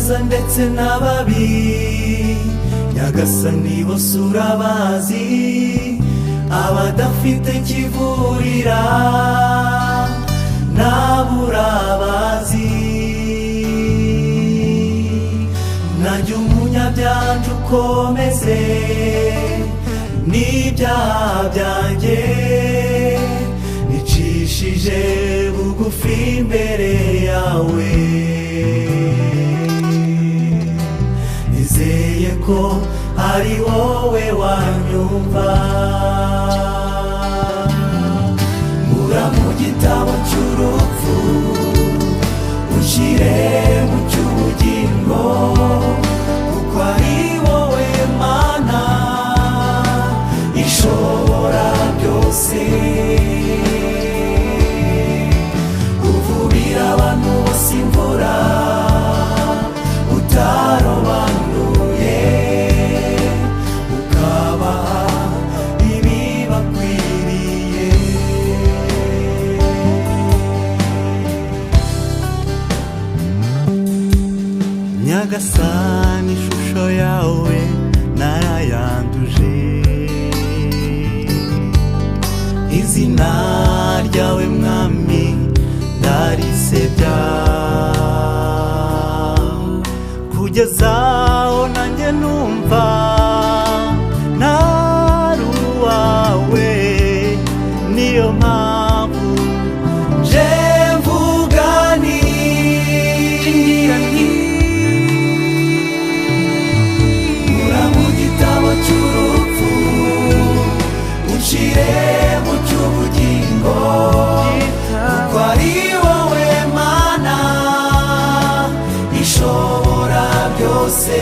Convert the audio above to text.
abeza ndetse n'ababi, Nyagasani bose urabazi, abadafite kivurira nabura abazi. Nanjye umunyabyanjye ukomeze n'ibyaha byanjye, nicishije bugufi imbere yawe, nizeye ko ari wowe wanyumva. Nkura mu gitabo cy'urupfu, unshyire mu cy'ubugingo, kuko ari wowe Mana ishobora byose. Uvubira abantu bose imvura utarobanuye, ukabaha ibibakwiriye. Nyagasani ishusho yawe narayanduje, izina ryawe mwami ndarisebya, kugeza aho nanjye numva ntari uwawe. Niyo mpamvu nje mvuga nti nkura mu gitabo cy'urupfu, unshyire mu cy'ubugingo, kuko ari wowe Mana ishobora byose.